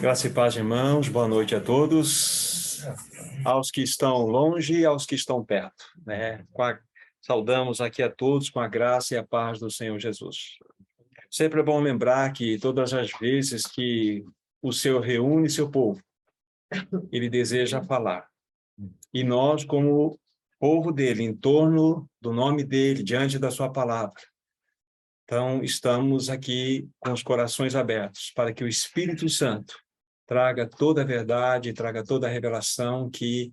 Graça e paz, irmãos, boa noite a todos, aos que estão longe e aos que estão perto, né? Saudamos aqui a todos com a graça e a paz do Senhor Jesus. Sempre é bom lembrar que todas as vezes que o Senhor reúne seu povo, ele deseja falar. E nós, como povo dele, em torno do nome dele, diante da sua palavra, então estamos aqui com os corações abertos para que o Espírito Santo traga toda a verdade, traga toda a revelação que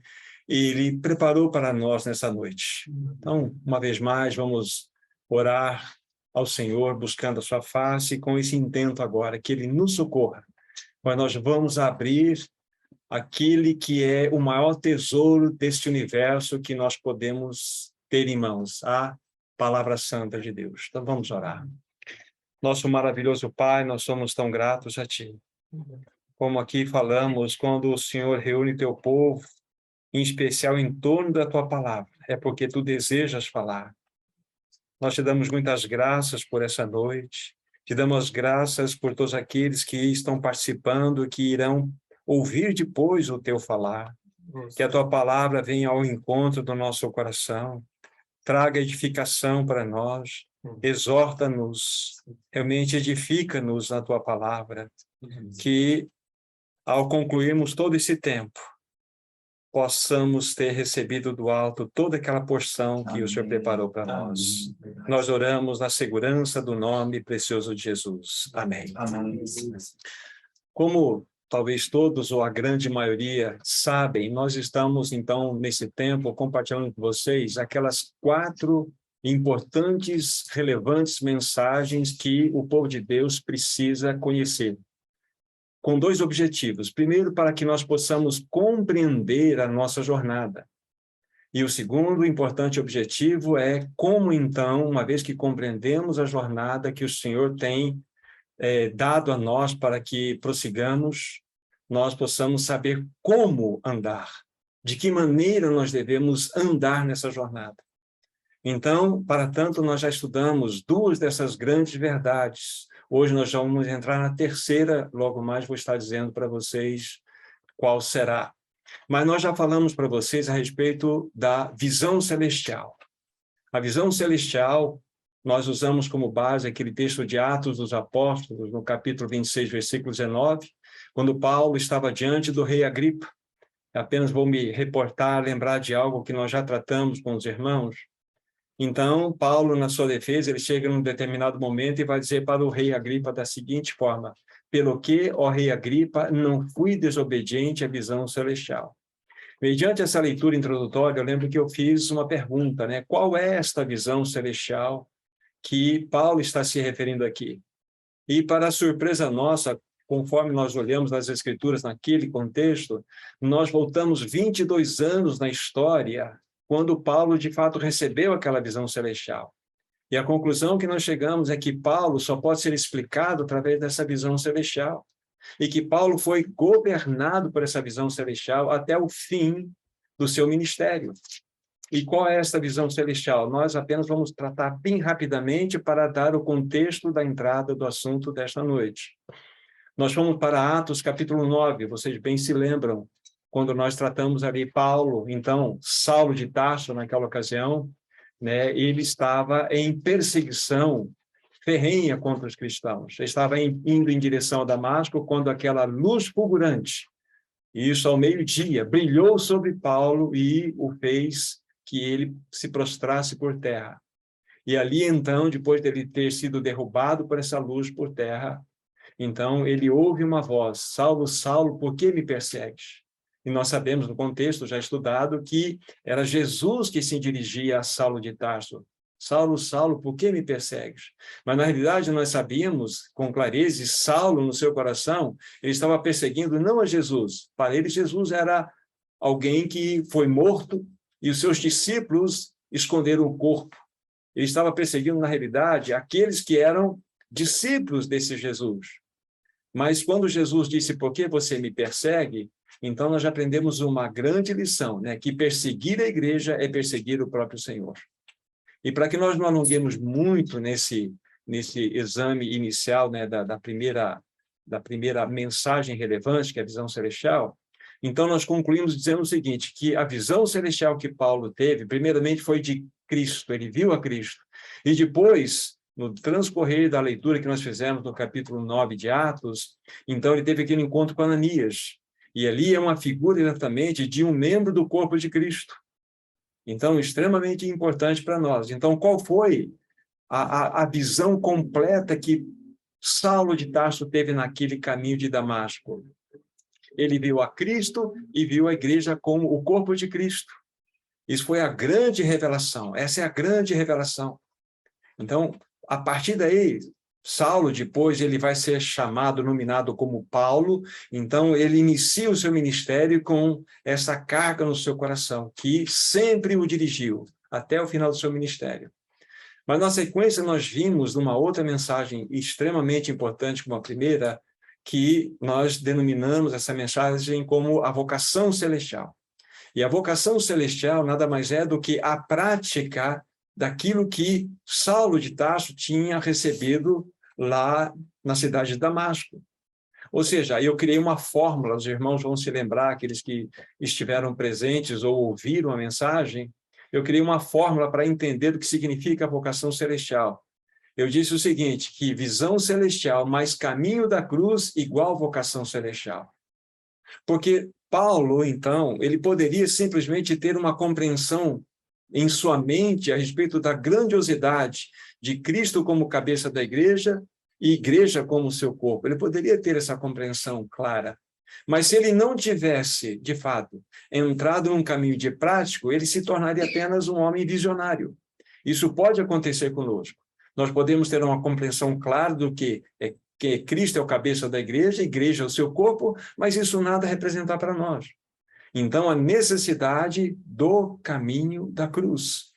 ele preparou para nós nessa noite. Então, uma vez mais, vamos orar ao Senhor, buscando a sua face, com esse intento agora, que ele nos socorra. Mas nós vamos abrir aquele que é o maior tesouro deste universo que nós podemos ter em mãos, a Palavra Santa de Deus. Então, vamos orar. Nosso maravilhoso Pai, nós somos tão gratos a Ti. Como aqui falamos, quando o Senhor reúne teu povo, em especial em torno da tua palavra, é porque tu desejas falar. Nós te damos muitas graças por essa noite, te damos graças por todos aqueles que estão participando, que irão ouvir depois o teu falar. Que a tua palavra venha ao encontro do nosso coração, traga edificação para nós, exorta-nos, realmente edifica-nos na tua palavra, que ao concluirmos todo esse tempo, possamos ter recebido do alto toda aquela porção que o Senhor preparou para nós. Nós oramos na segurança do nome precioso de Jesus. Amém. Amém. Como talvez todos ou a grande maioria sabem, nós estamos, então, nesse tempo, compartilhando com vocês aquelas 4 importantes, relevantes mensagens que o povo de Deus precisa conhecer, com 2 objetivos. Primeiro, para que nós possamos compreender a nossa jornada. E o segundo importante objetivo é como, então, uma vez que compreendemos a jornada que o Senhor tem dado a nós para que prossigamos, nós possamos saber como andar, de que maneira nós devemos andar nessa jornada. Então, para tanto, nós já estudamos 2 dessas grandes verdades. Hoje nós já vamos entrar na terceira, logo mais vou estar dizendo para vocês qual será. Mas nós já falamos para vocês a respeito da visão celestial. A visão celestial, nós usamos como base aquele texto de Atos dos Apóstolos, no capítulo 26, versículo 19, quando Paulo estava diante do rei Agripa. Apenas vou me reportar, lembrar de algo que nós já tratamos com os irmãos. Então, Paulo, na sua defesa, ele chega num determinado momento e vai dizer para o rei Agripa da seguinte forma: pelo que, ó rei Agripa, não fui desobediente à visão celestial. Mediante essa leitura introdutória, eu lembro que eu fiz uma pergunta, né? Qual é esta visão celestial que Paulo está se referindo aqui? E, para a surpresa nossa, conforme nós olhamos nas Escrituras naquele contexto, nós voltamos 22 anos na história, quando Paulo, de fato, recebeu aquela visão celestial. E a conclusão que nós chegamos é que Paulo só pode ser explicado através dessa visão celestial. E que Paulo foi governado por essa visão celestial até o fim do seu ministério. E qual é essa visão celestial? Nós apenas vamos tratar bem rapidamente para dar o contexto da entrada do assunto desta noite. Nós fomos para Atos, capítulo 9, vocês bem se lembram, quando nós tratamos ali Paulo, então, Saulo de Tarso, naquela ocasião, né, ele estava em perseguição ferrenha contra os cristãos. Ele estava indo em direção a Damasco, quando aquela luz fulgurante, e isso ao meio-dia, brilhou sobre Paulo e o fez que ele se prostrasse por terra. E ali, então, depois dele ter sido derrubado por essa luz por terra, então ele ouve uma voz: Saulo, Saulo, por que me persegues? E nós sabemos, no contexto já estudado, que era Jesus que se dirigia a Saulo de Tarso. Saulo, Saulo, por que me persegues? Mas, na realidade, nós sabíamos com clareza, Saulo, no seu coração, ele estava perseguindo não a Jesus. Para ele, Jesus era alguém que foi morto e os seus discípulos esconderam o corpo. Ele estava perseguindo, na realidade, aqueles que eram discípulos desse Jesus. Mas quando Jesus disse, por que você me persegue? Então nós já aprendemos uma grande lição, né? Que perseguir a igreja é perseguir o próprio Senhor. E para que nós não alonguemos muito nesse exame inicial, né, da primeira da primeira mensagem relevante, que é a visão celestial, então nós concluímos dizendo o seguinte, que a visão celestial que Paulo teve, primeiramente foi de Cristo, ele viu a Cristo, e depois, no transcorrer da leitura que nós fizemos no capítulo 9 de Atos, então ele teve aquele encontro com Ananias, e ali é uma figura exatamente de um membro do corpo de Cristo. Então, extremamente importante para nós. Então, qual foi a visão completa que Saulo de Tarso teve naquele caminho de Damasco? Ele viu a Cristo e viu a igreja como o corpo de Cristo. Isso foi a grande revelação. Essa é a grande revelação. Então, a partir daí, Saulo, depois, ele vai ser chamado, nominado como Paulo. Então, ele inicia o seu ministério com essa carga no seu coração, que sempre o dirigiu até o final do seu ministério. Mas, na sequência, nós vimos numa outra mensagem extremamente importante, como a primeira, que nós denominamos essa mensagem como a vocação celestial. E a vocação celestial nada mais é do que a prática daquilo que Saulo de Tarso tinha recebido lá na cidade de Damasco. Ou seja, eu criei uma fórmula, os irmãos vão se lembrar, aqueles que estiveram presentes ou ouviram a mensagem, eu criei uma fórmula para entender o que significa a vocação celestial. Eu disse o seguinte, que visão celestial mais caminho da cruz igual vocação celestial. Porque Paulo, então, ele poderia simplesmente ter uma compreensão em sua mente a respeito da grandiosidade de Cristo como cabeça da igreja e igreja como seu corpo. Ele poderia ter essa compreensão clara. Mas se ele não tivesse, de fato, entrado num caminho de prático, ele se tornaria apenas um homem visionário. Isso pode acontecer conosco. Nós podemos ter uma compreensão clara do que Cristo é o cabeça da igreja, a igreja é o seu corpo, mas isso nada representa para nós. Então, a necessidade do caminho da cruz.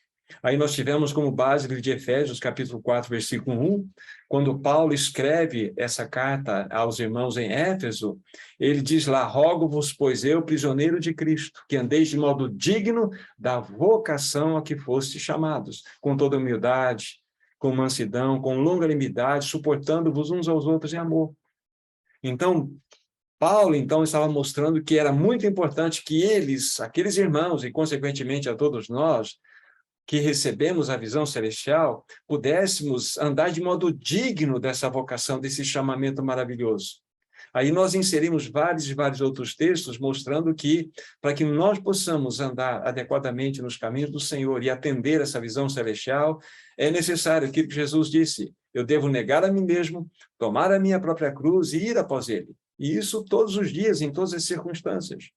Aí nós tivemos como base o livro de Efésios, capítulo 4, versículo 1, quando Paulo escreve essa carta aos irmãos em Éfeso, ele diz lá, rogo-vos, pois eu, prisioneiro de Cristo, que andeis de modo digno da vocação a que foste chamados, com toda humildade, com mansidão, com longanimidade, suportando-vos uns aos outros em amor. Então, Paulo, então, estava mostrando que era muito importante que eles, aqueles irmãos, e consequentemente a todos nós, que recebemos a visão celestial, pudéssemos andar de modo digno dessa vocação, desse chamamento maravilhoso. Aí nós inserimos vários e vários outros textos mostrando que, para que nós possamos andar adequadamente nos caminhos do Senhor e atender essa visão celestial, é necessário aquilo que Jesus disse, eu devo negar a mim mesmo, tomar a minha própria cruz e ir após ele. E isso todos os dias, em todas as circunstâncias.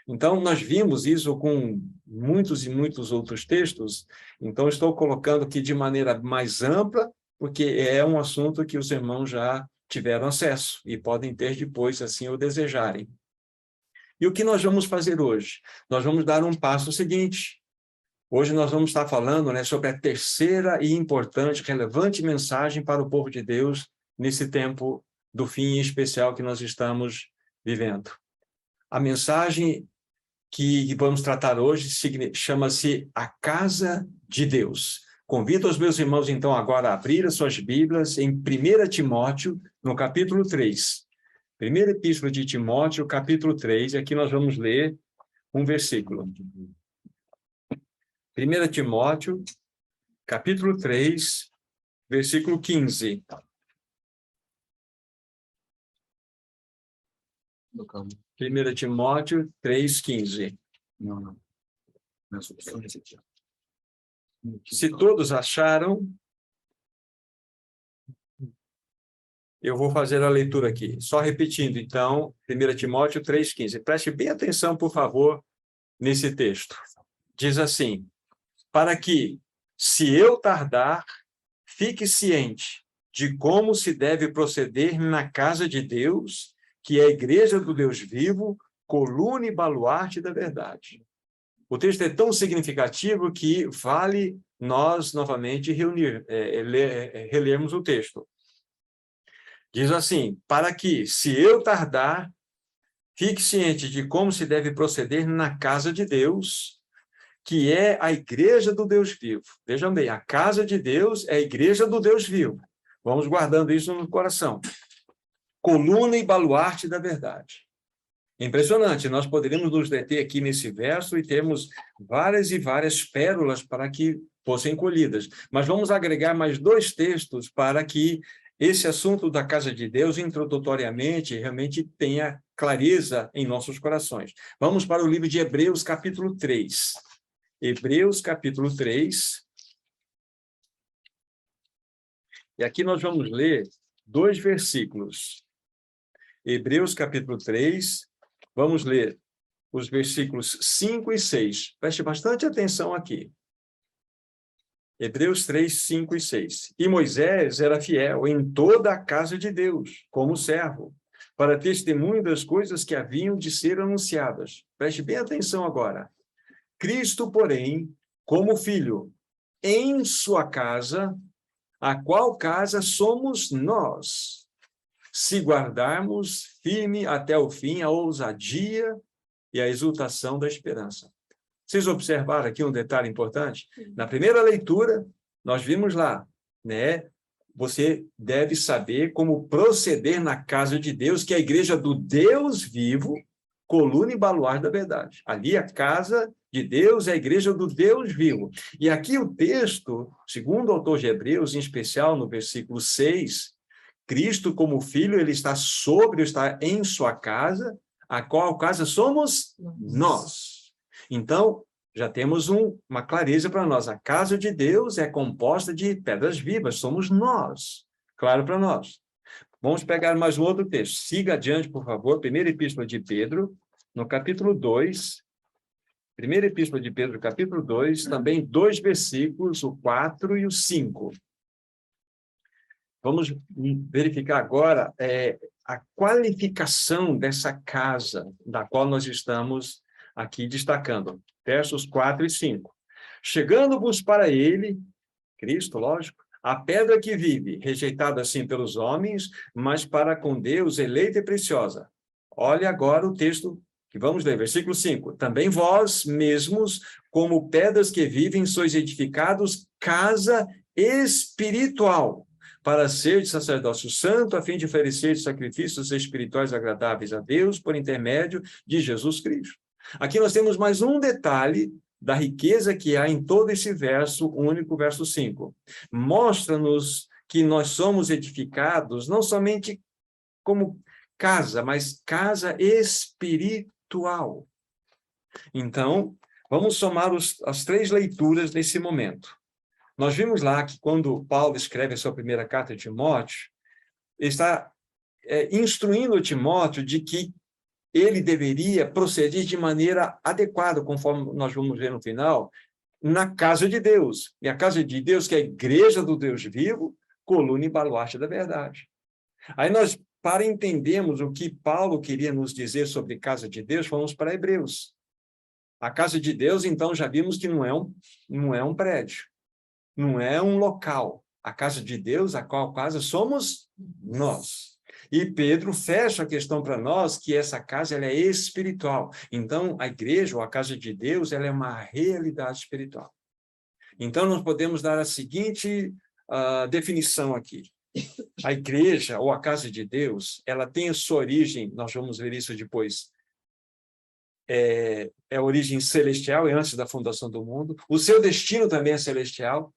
Então, nós vimos isso com muitos e muitos outros textos, então estou colocando aqui de maneira mais ampla, porque é um assunto que os irmãos já tiveram acesso e podem ter depois, assim o desejarem. E o que nós vamos fazer hoje? Nós vamos dar um passo seguinte. Hoje nós vamos estar falando, né, sobre a terceira e importante, relevante mensagem para o povo de Deus nesse tempo do fim especial que nós estamos vivendo. A mensagem que vamos tratar hoje chama-se A Casa de Deus. Convido os meus irmãos, então, agora a abrir as suas Bíblias em 1 Timóteo, no capítulo 3. Primeira Epístola de Timóteo, capítulo 3, e aqui nós vamos ler um versículo. 1 Timóteo, capítulo 3, versículo 15. 1 Timóteo 3,15. Não. Se todos acharam, eu vou fazer a leitura aqui. Só repetindo, então, 1 Timóteo 3,15. Preste bem atenção, por favor, nesse texto. Diz assim, para que, se eu tardar, fique ciente de como se deve proceder na casa de Deus, que é a igreja do Deus vivo, coluna e baluarte da verdade. O texto é tão significativo que vale nós, novamente, relermos o texto. Diz assim, para que, se eu tardar, fique ciente de como se deve proceder na casa de Deus, que é a igreja do Deus vivo. Vejam bem, a casa de Deus é a igreja do Deus vivo. Vamos guardando isso no coração. coluna e baluarte da verdade. Impressionante, nós poderíamos nos deter aqui nesse verso e termos várias e várias pérolas para que fossem colhidas. Mas vamos agregar mais 2 textos para que esse assunto da casa de Deus, introdutoriamente, realmente tenha clareza em nossos corações. Vamos para o livro de Hebreus, capítulo 3. Hebreus, capítulo 3. E aqui nós vamos ler 2 versículos. Hebreus, capítulo 3, vamos ler os versículos 5 e 6. Preste bastante atenção aqui. Hebreus 3, 5 e 6. E Moisés era fiel em toda a casa de Deus, como servo, para testemunho das coisas que haviam de ser anunciadas. Preste bem atenção agora. Cristo, porém, como filho, em sua casa, a qual casa somos nós, se guardarmos firme até o fim a ousadia e a exultação da esperança. Vocês observaram aqui um detalhe importante? Na primeira leitura, nós vimos lá, né? Você deve saber como proceder na casa de Deus, que é a igreja do Deus vivo, coluna e baluarte da verdade. Ali a casa de Deus é a igreja do Deus vivo. E aqui o texto, segundo o autor de Hebreus, em especial no versículo 6, Cristo como filho, ele está em sua casa, a qual casa somos nós. Então, já temos uma clareza para nós. A casa de Deus é composta de pedras vivas, somos nós. Claro para nós. Vamos pegar mais um outro texto. Siga adiante, por favor. Primeira Epístola de Pedro, no capítulo 2. Primeira Epístola de Pedro, capítulo 2, também 2 versículos, o 4 e o 5. Vamos verificar agora a qualificação dessa casa, da qual nós estamos aqui destacando. Versos 4 e 5. Chegando-vos para ele, Cristo, lógico, a pedra que vive, rejeitada assim pelos homens, mas para com Deus eleita e preciosa. Olhe agora o texto que vamos ler, versículo 5. Também vós mesmos, como pedras que vivem, sois edificados casa espiritual, para ser de sacerdócio santo, a fim de oferecer sacrifícios espirituais agradáveis a Deus, por intermédio de Jesus Cristo. Aqui nós temos mais um detalhe da riqueza que há em todo esse verso único, verso 5. Mostra-nos que nós somos edificados não somente como casa, mas casa espiritual. Então, vamos somar as 3 leituras nesse momento. Nós vimos lá que quando Paulo escreve a sua primeira carta a Timóteo, ele está instruindo Timóteo de que ele deveria proceder de maneira adequada, conforme nós vamos ver no final, na casa de Deus. E a casa de Deus, que é a igreja do Deus vivo, coluna e baluarte da verdade. Aí nós, para entendermos o que Paulo queria nos dizer sobre casa de Deus, vamos para Hebreus. A casa de Deus, então, já vimos que não é um prédio, não é um local. A casa de Deus, a qual casa somos nós. E Pedro fecha a questão para nós que essa casa ela é espiritual. Então, a igreja, ou a casa de Deus, ela é uma realidade espiritual. Então, nós podemos dar a seguinte definição aqui. A igreja, ou a casa de Deus, ela tem a sua origem, nós vamos ver isso depois, a origem celestial, é antes da fundação do mundo. O seu destino também é celestial,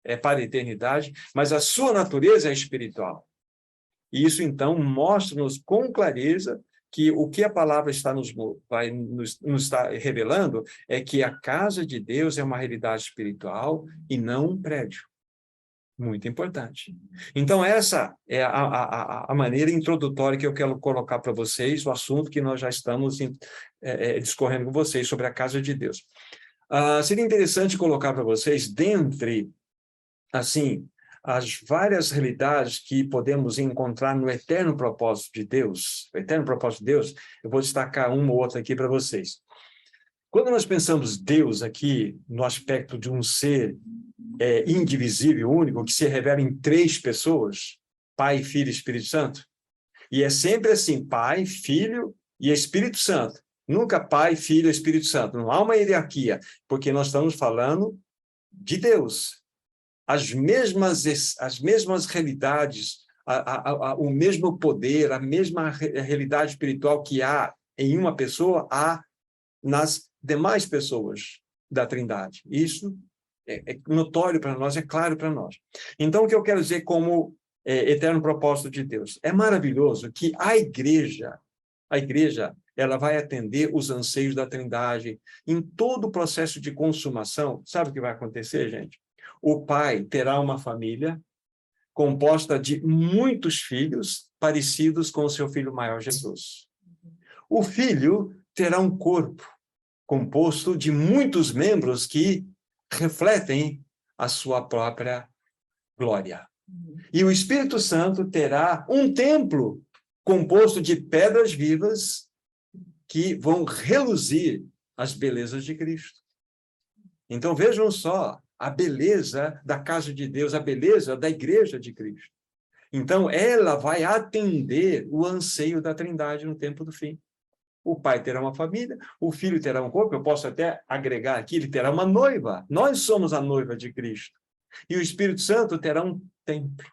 é para a eternidade, mas a sua natureza é espiritual. E isso, então, mostra-nos com clareza que o que a palavra vai nos está revelando é que a casa de Deus é uma realidade espiritual e não um prédio. Muito importante. Então, essa é a maneira introdutória que eu quero colocar para vocês, o assunto que nós já estamos discorrendo com vocês sobre a casa de Deus. Seria interessante colocar para vocês, dentre, assim, as várias realidades que podemos encontrar no eterno propósito de Deus, o eterno propósito de Deus, eu vou destacar uma ou outra aqui para vocês. Quando nós pensamos Deus aqui, no aspecto de um ser indivisível, único, que se revela em 3 pessoas, Pai, Filho e Espírito Santo, e é sempre assim, Pai, Filho e Espírito Santo, nunca Pai, Filho e Espírito Santo, não há uma hierarquia, porque nós estamos falando de Deus. As mesmas realidades, o mesmo poder, a mesma realidade espiritual que há em uma pessoa, há nas demais pessoas da Trindade. Isso é notório para nós, é claro para nós. Então, o que eu quero dizer como eterno propósito de Deus? É maravilhoso que a igreja, ela vai atender os anseios da Trindade em todo o processo de consumação. Sabe o que vai acontecer, gente? O pai terá uma família composta de muitos filhos parecidos com o seu filho maior, Jesus. O filho terá um corpo composto de muitos membros que refletem a sua própria glória. E o Espírito Santo terá um templo composto de pedras vivas que vão reluzir as belezas de Cristo. Então, vejam só a beleza da casa de Deus, a beleza da igreja de Cristo. Então, ela vai atender o anseio da Trindade no tempo do fim. O pai terá uma família, o filho terá um corpo, eu posso até agregar aqui, ele terá uma noiva. Nós somos a noiva de Cristo. E o Espírito Santo terá um templo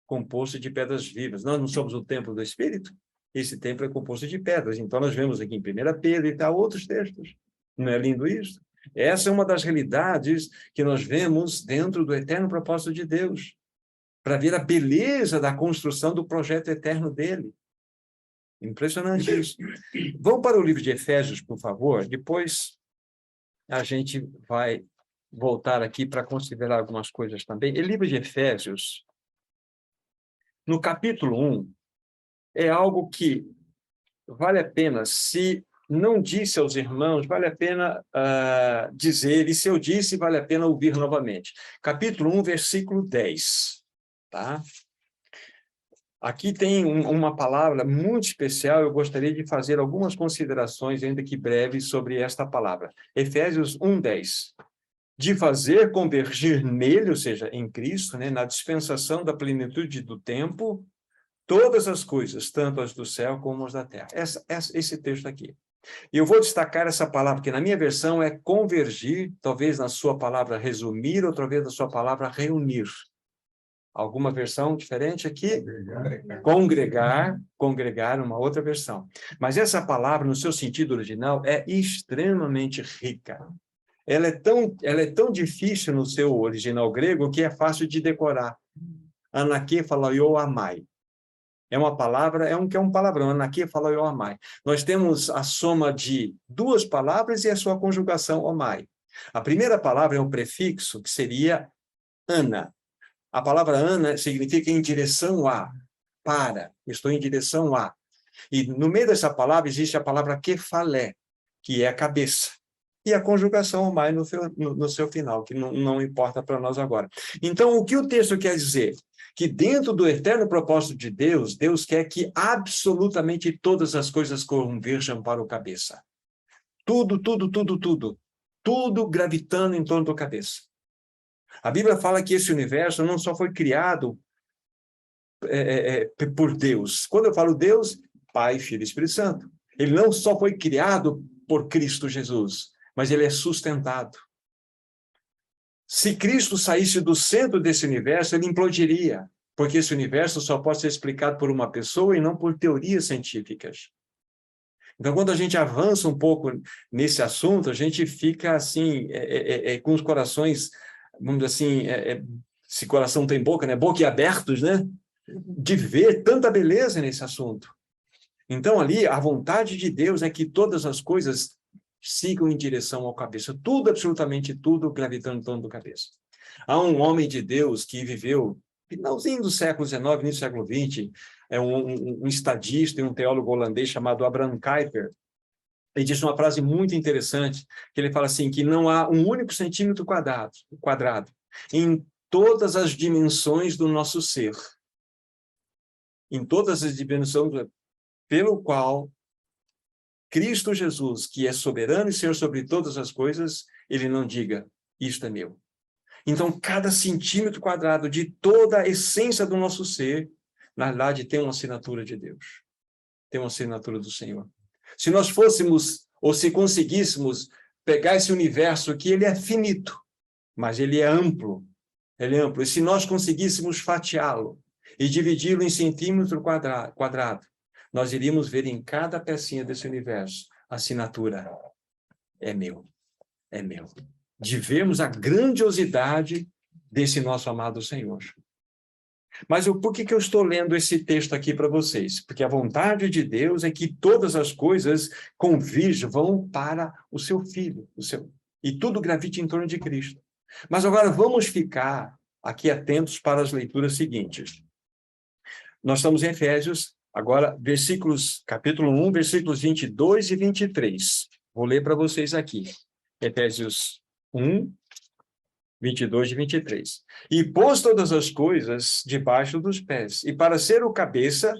composto de pedras vivas. Nós não somos o templo do Espírito? Esse templo é composto de pedras. Então, nós vemos aqui em 1 Pedro e tal, outros textos. Não é lindo isso? Essa é uma das realidades que nós vemos dentro do eterno propósito de Deus, para ver a beleza da construção do projeto eterno dele. Impressionante isso. Vamos para o livro de Efésios, por favor. Depois a gente vai voltar aqui para considerar algumas coisas também. O livro de Efésios, no capítulo 1, é algo que vale a pena, se não disse aos irmãos, vale a pena dizer, e se eu disse, vale a pena ouvir novamente. Capítulo 1, versículo 10. Tá? Aqui tem uma palavra muito especial, eu gostaria de fazer algumas considerações, ainda que breves, sobre esta palavra. Efésios 1:10. De fazer convergir nele, ou seja, em Cristo, né, na dispensação da plenitude do tempo, todas as coisas, tanto as do céu como as da terra. Esse texto aqui. E eu vou destacar essa palavra, que na minha versão é convergir, talvez na sua palavra resumir, outra vez na sua palavra reunir. Alguma versão diferente aqui? Congregar, uma outra versão. Mas essa palavra, no seu sentido original, é extremamente rica. Ela é tão difícil no seu original grego que é fácil de decorar. Anake falaiou amai. É uma palavra, é um palavrão. Anake falaiou amai. Nós temos a soma de duas palavras e a sua conjugação amai. A primeira palavra é um prefixo que seria ana. A palavra ana significa em direção a, para, estou em direção a. E no meio dessa palavra existe a palavra kefalé, que é a cabeça. E a conjugação amai no seu final, que não importa para nós agora. Então, o que o texto quer dizer? Que dentro do eterno propósito de Deus, Deus quer que absolutamente todas as coisas converjam para o cabeça. Tudo gravitando em torno do cabeça. A Bíblia fala que esse universo não só foi criado por Deus. Quando eu falo Deus, Pai, Filho e Espírito Santo. Ele não só foi criado por Cristo Jesus, mas ele é sustentado. Se Cristo saísse do centro desse universo, ele implodiria, porque esse universo só pode ser explicado por uma pessoa e não por teorias científicas. Então, quando a gente avança um pouco nesse assunto, a gente fica assim, com os corações, vamos dizer assim, se coração tem boca, né? Boquiabertos, né? De ver tanta beleza nesse assunto. Então, ali, a vontade de Deus é que todas as coisas sigam em direção ao cabeça. Tudo, absolutamente tudo, gravitando em torno do cabeça. Há um homem de Deus que viveu finalzinho do século XIX, início do século XX, é um estadista e um teólogo holandês chamado Abraham Kuyper. Ele diz uma frase muito interessante, que ele fala assim, que não há um único centímetro quadrado em todas as dimensões do nosso ser. Em todas as dimensões, pelo qual Cristo Jesus, que é soberano e Senhor sobre todas as coisas, ele não diga, isto é meu. Então, cada centímetro quadrado de toda a essência do nosso ser, na verdade, tem uma assinatura de Deus. Tem uma assinatura do Senhor. Se nós fôssemos, ou se conseguíssemos, pegar esse universo aqui, ele é finito, mas ele é amplo. Ele é amplo. E se nós conseguíssemos fatiá-lo, e dividi-lo em centímetro quadrado, nós iríamos ver em cada pecinha desse universo a assinatura: é meu, é meu. De vermos a grandiosidade desse nosso amado Senhor. Mas por que eu estou lendo esse texto aqui para vocês? Porque a vontade de Deus é que todas as coisas converjam para o seu Filho, e tudo gravite em torno de Cristo. Mas agora vamos ficar aqui atentos para as leituras seguintes. Nós estamos em Efésios, agora, capítulo 1, versículos 22 e 23. Vou ler para vocês aqui. Efésios 1, 22 e 23. E pôs todas as coisas debaixo dos pés, e para ser o cabeça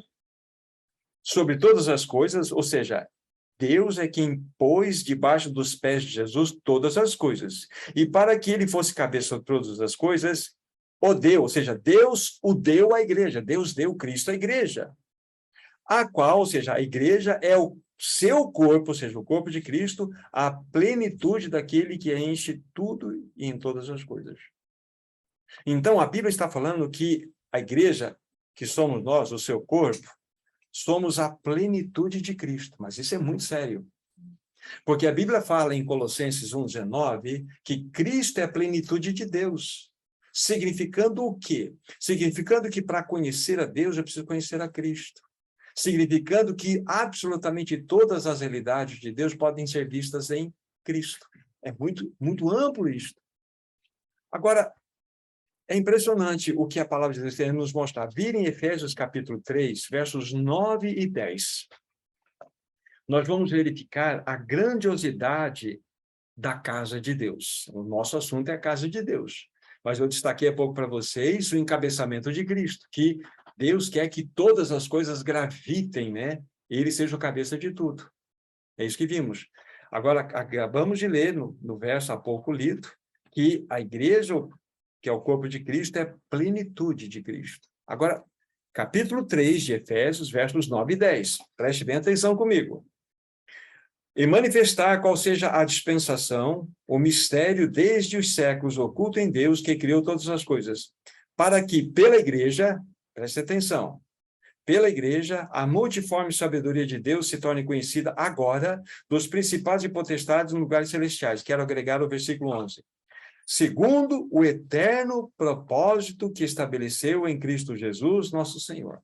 sobre todas as coisas, ou seja, Deus é quem pôs debaixo dos pés de Jesus todas as coisas. E para que ele fosse cabeça sobre todas as coisas, o deu, ou seja, Deus o deu à igreja, Deus deu Cristo à igreja, a qual, ou seja, a igreja é o seu corpo, ou seja, o corpo de Cristo, a plenitude daquele que enche tudo e em todas as coisas. Então, a Bíblia está falando que a igreja, que somos nós, o seu corpo, somos a plenitude de Cristo. Mas isso é muito sério. Porque a Bíblia fala em Colossenses 1,19 que Cristo é a plenitude de Deus. Significando o quê? Significando que para conhecer a Deus eu preciso conhecer a Cristo. Significando que absolutamente todas as realidades de Deus podem ser vistas em Cristo. É muito, muito amplo isto. Agora, é impressionante o que a palavra de Deus tem a nos mostrar. Vira em Efésios capítulo 3, versos 9 e 10. Nós vamos verificar a grandiosidade da casa de Deus. O nosso assunto é a casa de Deus. Mas eu destaquei há pouco para vocês o encabeçamento de Cristo, que Deus quer que todas as coisas gravitem, né? Ele seja o cabeça de tudo. É isso que vimos. Agora, acabamos de ler no verso há pouco lido, que a igreja, que é o corpo de Cristo, é a plenitude de Cristo. Agora, capítulo 3 de Efésios, versos 9 e 10. Preste bem atenção comigo. E manifestar qual seja a dispensação, o mistério desde os séculos oculto em Deus que criou todas as coisas, para que pela igreja, preste atenção, pela igreja, a multiforme sabedoria de Deus se torne conhecida agora dos principados e potestades em lugares celestiais. Quero agregar o versículo 11. Segundo o eterno propósito que estabeleceu em Cristo Jesus, nosso Senhor.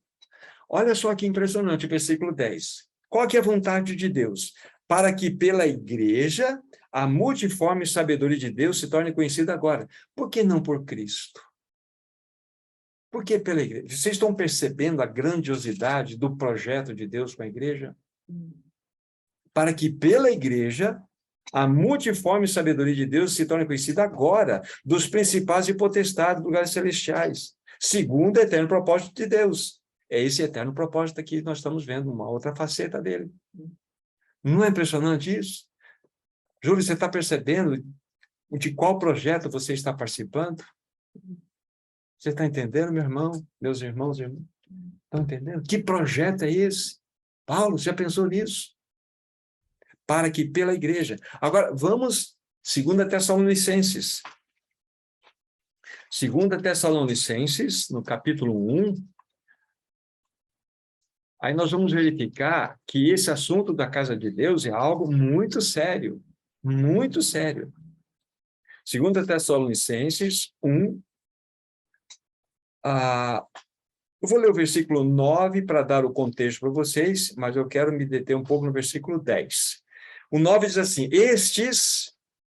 Olha só que impressionante, versículo 10. Qual que é a vontade de Deus? Para que pela igreja a multiforme sabedoria de Deus se torne conhecida agora. Por que não por Cristo? Por que pela igreja? Vocês estão percebendo a grandiosidade do projeto de Deus com a igreja? Para que pela igreja a multiforme sabedoria de Deus se torne conhecida agora dos principais e potestades dos lugares celestiais, segundo o eterno propósito de Deus. É esse eterno propósito aqui que nós estamos vendo, uma outra faceta dele. Não é impressionante isso? Júlio, você está percebendo de qual projeto você está participando? Você está entendendo, meu irmão? Meus irmãos, irmãs? Estão entendendo? Que projeto é esse? Paulo, já pensou nisso? Para que pela igreja. Agora, vamos, 2 Tessalonicenses. 2 Tessalonicenses, no capítulo 1, aí nós vamos verificar que esse assunto da casa de Deus é algo muito sério, muito sério. 2 Tessalonicenses 1, eu vou ler o versículo 9 para dar o contexto para vocês, mas eu quero me deter um pouco no versículo 10. O 9 diz assim, estes,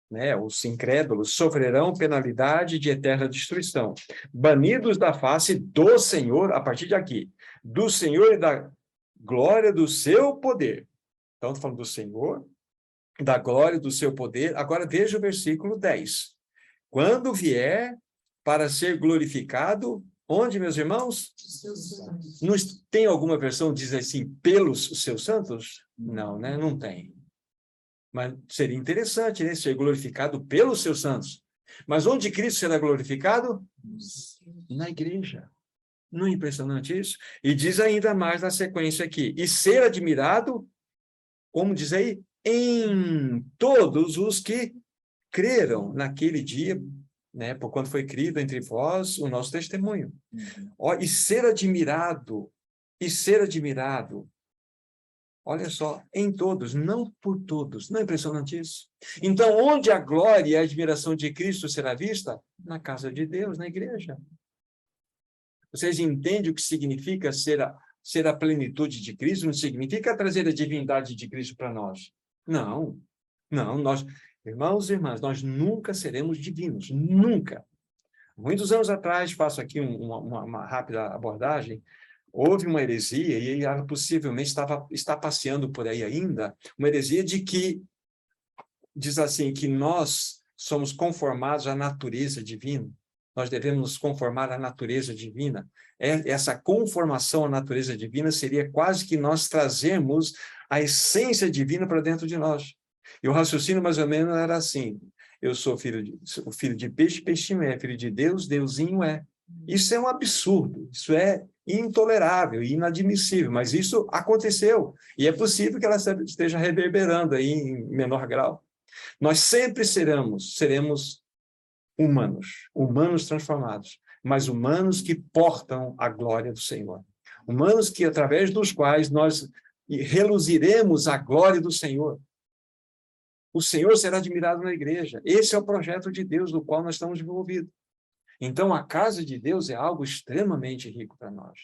né, os incrédulos, sofrerão penalidade de eterna destruição, banidos da face do Senhor, a partir de aqui, do Senhor e da glória do seu poder. Então, estou falando do Senhor, da glória do seu poder. Agora, veja o versículo 10. Quando vier para ser glorificado, onde, meus irmãos? Não tem alguma versão que diz assim, pelos seus santos? Não, né? Não tem. Mas seria interessante, né? Ser glorificado pelos seus santos. Mas onde Cristo será glorificado? Na igreja. Não é impressionante isso? E diz ainda mais na sequência aqui, e ser admirado, como diz aí, em todos os que creram naquele dia, né? Porquanto foi crido entre vós o nosso testemunho. Ó, e ser admirado, olha só, em todos, não por todos. Não é impressionante isso? Então, onde a glória e a admiração de Cristo será vista? Na casa de Deus, na igreja. Vocês entendem o que significa ser a plenitude de Cristo? Não significa trazer a divindade de Cristo para nós. Não, nós, irmãos e irmãs, nós nunca seremos divinos, nunca. Muitos anos atrás, faço aqui uma rápida abordagem, houve uma heresia, e ela possivelmente está passeando por aí ainda, uma heresia de que diz assim, que nós somos conformados à natureza divina, nós devemos nos conformar à natureza divina. Essa conformação à natureza divina seria quase que nós trazemos a essência divina para dentro de nós. E o raciocínio mais ou menos era assim, eu sou filho de peixe, peixinho é, filho de Deus, deusinho é. Isso é um absurdo, isso é intolerável, inadmissível, mas isso aconteceu, e é possível que ela esteja reverberando aí em menor grau. Nós sempre seremos humanos transformados, mas humanos que portam a glória do Senhor. Humanos que, através dos quais nós reluziremos a glória do Senhor. O Senhor será admirado na igreja. Esse é o projeto de Deus no qual nós estamos envolvidos. Então, a casa de Deus é algo extremamente rico para nós.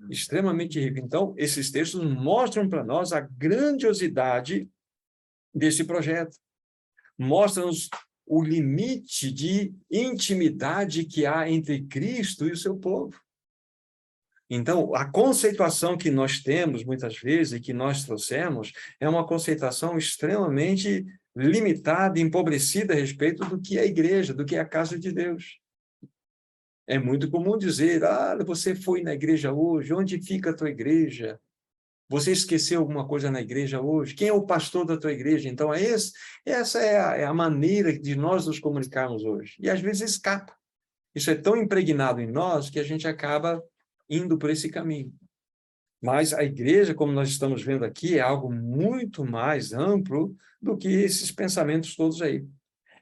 Extremamente rico. Então, esses textos mostram para nós a grandiosidade desse projeto. Mostram-nos o limite de intimidade que há entre Cristo e o seu povo. Então, a conceituação que nós temos, muitas vezes, e que nós trouxemos, é uma conceituação extremamente limitada, empobrecida a respeito do que é a igreja, do que é a casa de Deus. É muito comum dizer, você foi na igreja hoje, onde fica a tua igreja? Você esqueceu alguma coisa na igreja hoje? Quem é o pastor da tua igreja? Então, essa é a maneira de nós nos comunicarmos hoje. E às vezes escapa. Isso é tão impregnado em nós que a gente acaba indo por esse caminho. Mas a igreja, como nós estamos vendo aqui, é algo muito mais amplo do que esses pensamentos todos aí.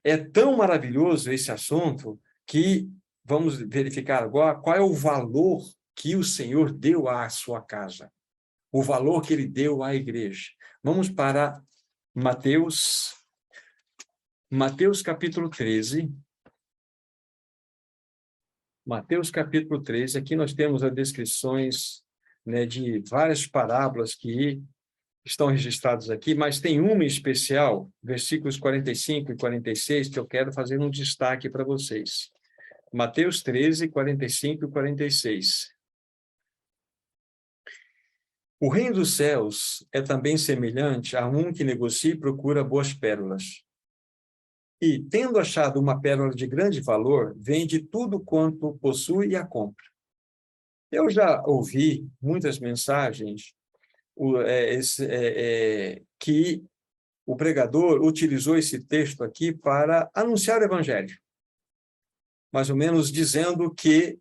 É tão maravilhoso esse assunto que vamos verificar agora qual é o valor que o Senhor deu à sua casa. O valor que ele deu à igreja. Vamos para Mateus capítulo 13. Mateus capítulo 13, aqui nós temos as descrições, né, de várias parábolas que estão registradas aqui, mas tem uma em especial, versículos 45 e 46, que eu quero fazer um destaque para vocês. Mateus 13, 45 e 46. O reino dos céus é também semelhante a um que negocia e procura boas pérolas. E, tendo achado uma pérola de grande valor, vende tudo quanto possui e a compra. Eu já ouvi muitas mensagens que o pregador utilizou esse texto aqui para anunciar o evangelho. Mais ou menos dizendo que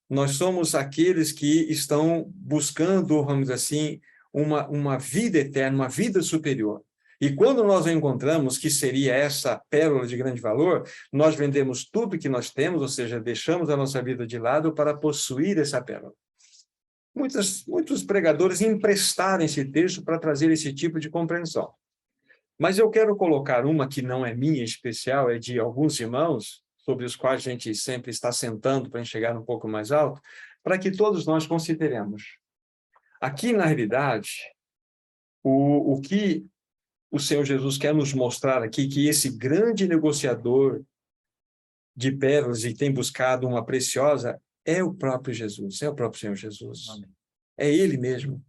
nós somos aqueles que estão buscando, vamos dizer assim, uma vida eterna, uma vida superior. E quando nós encontramos que seria essa pérola de grande valor, nós vendemos tudo que nós temos, ou seja, deixamos a nossa vida de lado para possuir essa pérola. Muitos pregadores emprestaram esse texto para trazer esse tipo de compreensão. Mas eu quero colocar uma que não é minha especial, é de alguns irmãos, sobre os quais a gente sempre está sentando para chegar um pouco mais alto, para que todos nós consideremos. Aqui, na realidade, o que o Senhor Jesus quer nos mostrar aqui, que esse grande negociador de pérolas e tem buscado uma preciosa, é o próprio Jesus, é o próprio Senhor Jesus. Amém. É Ele mesmo.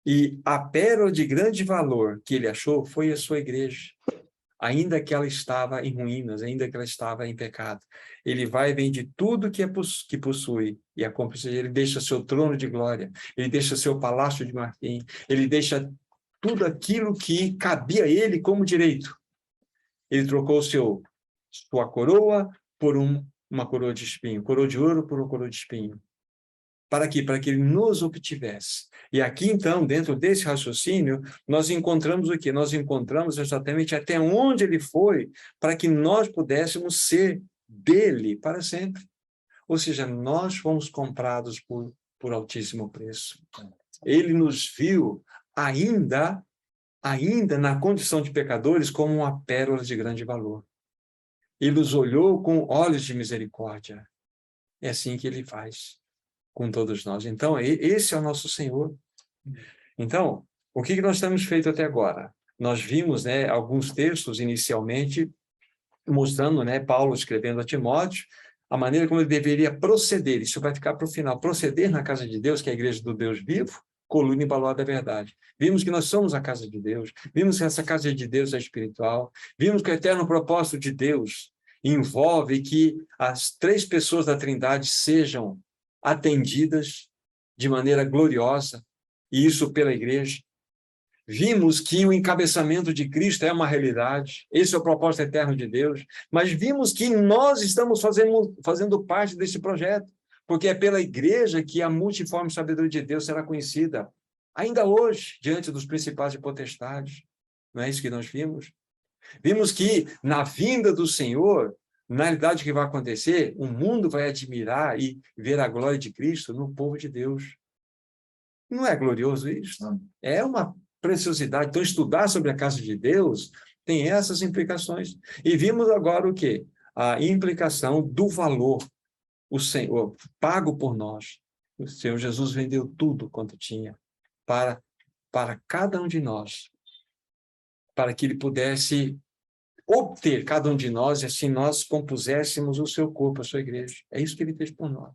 E a pérola de grande valor que Ele achou foi a sua igreja. Ainda que ela estava em ruínas, ainda que ela estava em pecado. Ele vai e vende tudo que possui, e a compra, ele deixa seu trono de glória, ele deixa seu palácio de marfim, ele deixa tudo aquilo que cabia a ele como direito. Ele trocou sua coroa por uma coroa de espinho, coroa de ouro por uma coroa de espinho. Para quê? Para que ele nos obtivesse. E aqui, então, dentro desse raciocínio, nós encontramos o quê? Nós encontramos exatamente até onde ele foi para que nós pudéssemos ser dele para sempre. Ou seja, nós fomos comprados por altíssimo preço. Ele nos viu ainda na condição de pecadores como uma pérola de grande valor. Ele nos olhou com olhos de misericórdia. É assim que ele faz com todos nós. Então, esse é o nosso Senhor. Então, o que nós temos feito até agora? Nós vimos, né, alguns textos inicialmente mostrando, né, Paulo escrevendo a Timóteo, a maneira como ele deveria proceder. Isso vai ficar para o final. Proceder na casa de Deus, que é a igreja do Deus vivo, coluna e baluarte da verdade. Vimos que nós somos a casa de Deus. Vimos que essa casa de Deus é espiritual. Vimos que o eterno propósito de Deus envolve que as três pessoas da Trindade sejam atendidas de maneira gloriosa, e isso pela igreja. Vimos que o encabeçamento de Cristo é uma realidade, esse é o propósito eterno de Deus, mas vimos que nós estamos fazendo parte desse projeto, porque é pela igreja que a multiforme sabedoria de Deus será conhecida, ainda hoje, diante dos principais e potestades. Não é isso que nós vimos? Vimos que na vinda do Senhor, na realidade o que vai acontecer, o mundo vai admirar e ver a glória de Cristo no povo de Deus. Não é glorioso isso? É uma preciosidade. Então, estudar sobre a casa de Deus tem essas implicações. E vimos agora o quê? A implicação do valor. O Senhor, pago por nós. O Senhor Jesus vendeu tudo quanto tinha para cada um de nós, para que ele pudesse obter cada um de nós, e assim nós compuséssemos o seu corpo, a sua igreja. É isso que ele fez por nós.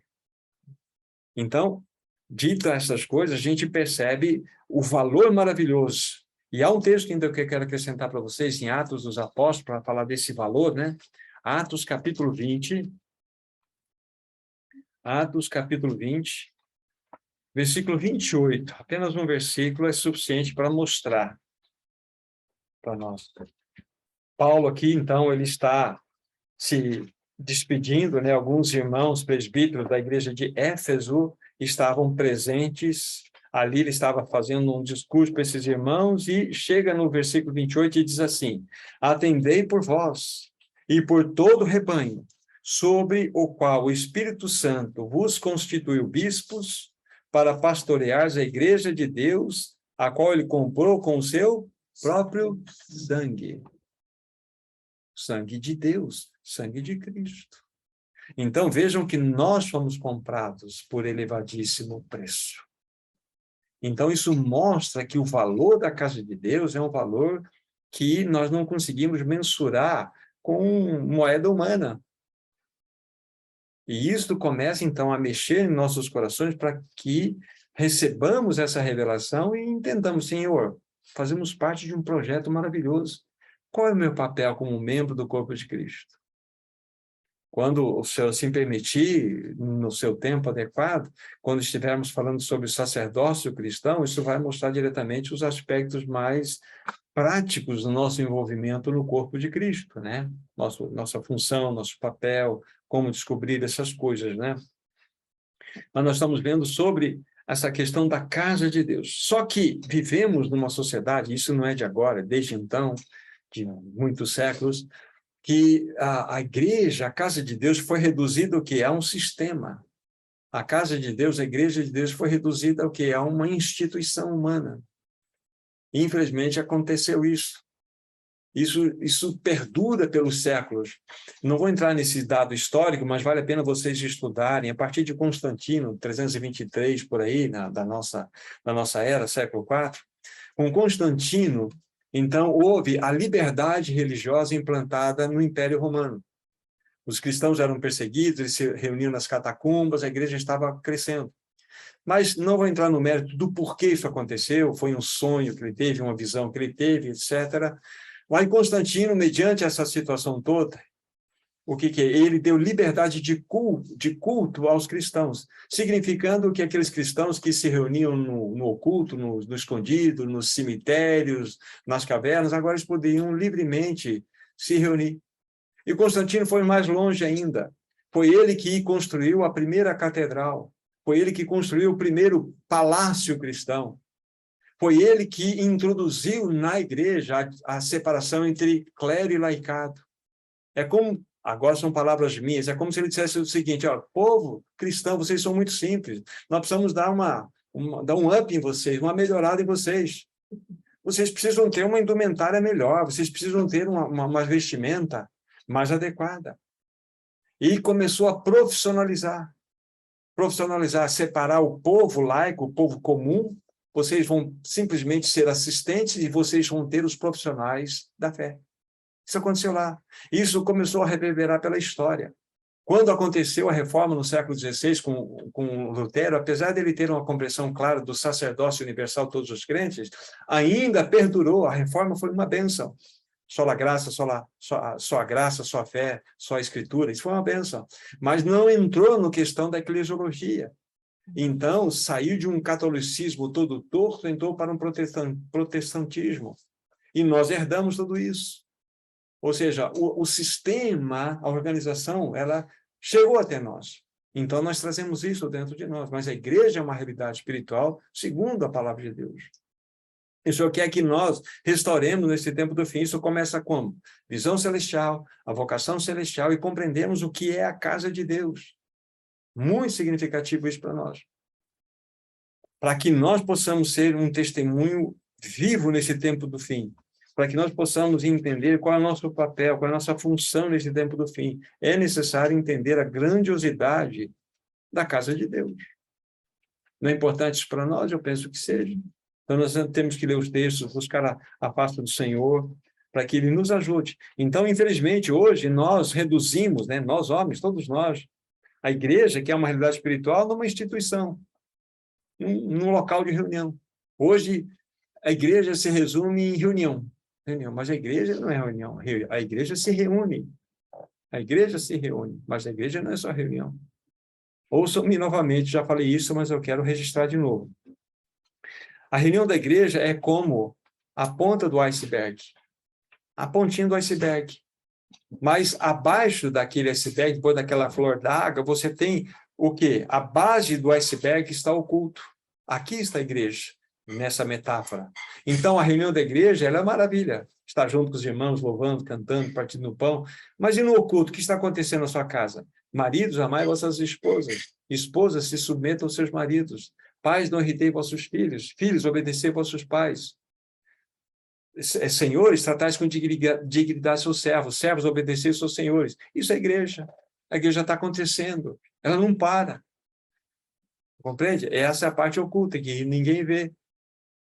Então, dito essas coisas, a gente percebe o valor maravilhoso. E há um texto ainda que eu quero acrescentar para vocês, em Atos dos Apóstolos, para falar desse valor, né? Atos, capítulo 20. Atos, capítulo 20, versículo 28. Apenas um versículo é suficiente para mostrar para nós. Paulo aqui, então, ele está se despedindo, né? Alguns irmãos presbíteros da igreja de Éfeso estavam presentes. Ali ele estava fazendo um discurso para esses irmãos e chega no versículo 28 e diz assim: atendei por vós e por todo o rebanho, sobre o qual o Espírito Santo vos constituiu bispos para pastorear a igreja de Deus, a qual ele comprou com o seu próprio sangue. Sangue de Deus, sangue de Cristo. Então, vejam que nós fomos comprados por elevadíssimo preço. Então, isso mostra que o valor da casa de Deus é um valor que nós não conseguimos mensurar com moeda humana. E isso começa, então, a mexer em nossos corações para que recebamos essa revelação e entendamos, Senhor, fazemos parte de um projeto maravilhoso. Qual é o meu papel como membro do corpo de Cristo? Quando o Senhor se permitir, no seu tempo adequado, quando estivermos falando sobre o sacerdócio cristão, isso vai mostrar diretamente os aspectos mais práticos do nosso envolvimento no corpo de Cristo, né? Nossa função, nosso papel, como descobrir essas coisas, né? Mas nós estamos vendo sobre essa questão da casa de Deus. Só que vivemos numa sociedade, isso não é de agora, desde então, de muitos séculos, que a igreja, a casa de Deus, foi reduzida ao quê? A um sistema. A casa de Deus, a igreja de Deus, foi reduzida ao quê? A uma instituição humana. Infelizmente, aconteceu isso. Isso perdura pelos séculos. Não vou entrar nesse dado histórico, mas vale a pena vocês estudarem. A partir de Constantino, 323, por aí, da nossa era, século IV, com Constantino, então, houve a liberdade religiosa implantada no Império Romano. Os cristãos eram perseguidos, eles se reuniam nas catacumbas, a igreja estava crescendo. Mas não vou entrar no mérito do porquê isso aconteceu, foi um sonho que ele teve, uma visão que ele teve, etc. Mas Constantino, mediante essa situação toda, o que é? Ele deu liberdade de culto aos cristãos, significando que aqueles cristãos que se reuniam no oculto, no escondido, nos cemitérios, nas cavernas, agora eles podiam livremente se reunir. E Constantino foi mais longe ainda. Foi ele que construiu a primeira catedral, foi ele que construiu o primeiro palácio cristão, foi ele que introduziu na igreja a separação entre clero e laicado. É como Agora são palavras minhas. É como se ele dissesse o seguinte, ó, povo cristão, vocês são muito simples. Nós precisamos dar dar um up em vocês, uma melhorada em vocês. Vocês precisam ter uma indumentária melhor, vocês precisam ter uma vestimenta mais adequada. E começou a profissionalizar. Profissionalizar, separar o povo laico, o povo comum. Vocês vão simplesmente ser assistentes e vocês vão ter os profissionais da fé. Isso aconteceu lá. Isso começou a reverberar pela história. Quando aconteceu a reforma no século XVI com Lutero, apesar dele ter uma compreensão clara do sacerdócio universal de todos os crentes, ainda perdurou. A reforma foi uma bênção. Só a graça, só a graça, só a fé, só a escritura. Isso foi uma bênção. Mas não entrou na questão da eclesiologia. Então, saiu de um catolicismo todo torto, entrou para um protestantismo. E nós herdamos tudo isso. Ou seja, o sistema, a organização, ela chegou até nós. Então, nós trazemos isso dentro de nós. Mas a igreja é uma realidade espiritual segundo a palavra de Deus. Isso quer que nós restauremos nesse tempo do fim. Isso começa como? Visão celestial, a vocação celestial e compreendemos o que é a casa de Deus. Muito significativo isso para nós. Para que nós possamos ser um testemunho vivo nesse tempo do fim. Para que nós possamos entender qual é o nosso papel, qual é a nossa função nesse tempo do fim. É necessário entender a grandiosidade da casa de Deus. Não é importante isso para nós? Eu penso que seja. Então, nós temos que ler os textos, buscar a face do Senhor, para que Ele nos ajude. Então, infelizmente, hoje, nós reduzimos, né, nós homens, todos nós, a igreja, que é uma realidade espiritual, numa instituição, num local de reunião. Hoje, a igreja se resume em reunião, mas a igreja não é reunião, a igreja se reúne. A igreja se reúne, mas a igreja não é só reunião. Ouçam-me novamente, já falei isso, mas eu quero registrar de novo. A reunião da igreja é como a ponta do iceberg, a pontinha do iceberg. Mas abaixo daquele iceberg, depois daquela flor d'água, você tem o quê? A base do iceberg está oculto. Aqui está a igreja, nessa metáfora. Então, a reunião da igreja, ela é maravilha. Estar junto com os irmãos, louvando, cantando, partindo o pão. Mas e no oculto, o que está acontecendo na sua casa? Maridos, amai vossas esposas. Esposas, se submetam aos seus maridos. Pais, não irritei vossos filhos. Filhos, obedecei vossos pais. Senhores, tratais com dignidade seus servos. Servos, obedecei seus senhores. Isso é a igreja. A igreja está acontecendo. Ela não para. Compreende? Essa é a parte oculta, que ninguém vê.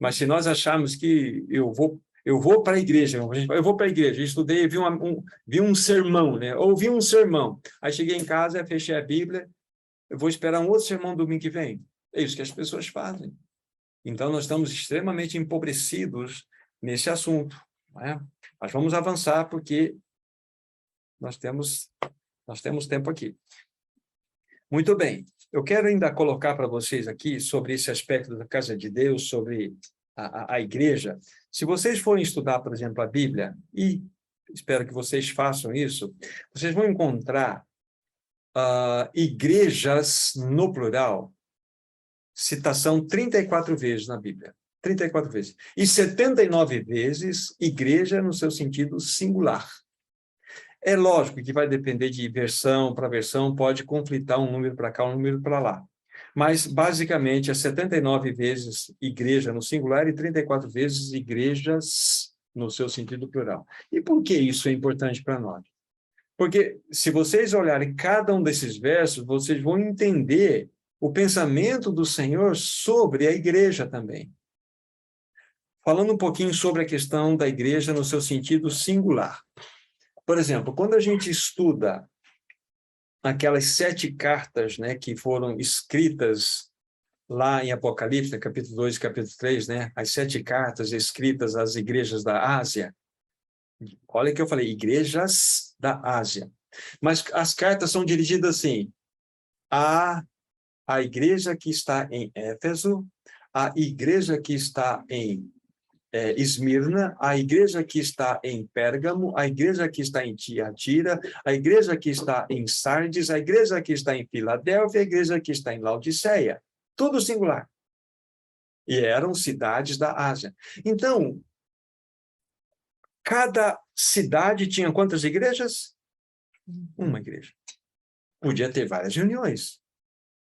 Mas se nós acharmos que eu vou para a igreja, eu vou para a igreja, estudei, vi um sermão, né? Ouvi um sermão. Aí cheguei em casa, fechei a Bíblia, eu vou esperar um outro sermão domingo que vem. É isso que as pessoas fazem. Então, nós estamos extremamente empobrecidos nesse assunto. Né? Mas vamos avançar, porque nós temos tempo aqui. Muito bem. Eu quero ainda colocar para vocês aqui sobre esse aspecto da casa de Deus, sobre a igreja. Se vocês forem estudar, por exemplo, a Bíblia, e espero que vocês façam isso, vocês vão encontrar igrejas no plural, citação 34 vezes na Bíblia. 34 vezes. E 79 vezes igreja no seu sentido singular. É lógico que vai depender de versão para versão, pode conflitar um número para cá, um número para lá. Mas, basicamente, é 79 vezes igreja no singular e 34 vezes igrejas no seu sentido plural. E por que isso é importante para nós? Porque, se vocês olharem cada um desses versos, vocês vão entender o pensamento do Senhor sobre a igreja também. Falando um pouquinho sobre a questão da igreja no seu sentido singular. Por exemplo, quando a gente estuda aquelas 7 cartas, né, que foram escritas lá em Apocalipse, capítulo 2 e capítulo 3, né, as 7 cartas escritas às igrejas da Ásia. Olha que eu falei, igrejas da Ásia. Mas as cartas são dirigidas assim, a igreja que está em Éfeso, a igreja que está em Esmirna, a igreja que está em Pérgamo, a igreja que está em Tiatira, a igreja que está em Sardes, a igreja que está em Filadélfia, a igreja que está em Laodiceia. Tudo singular. E eram cidades da Ásia. Então, cada cidade tinha quantas igrejas? Uma igreja. Podia ter várias reuniões.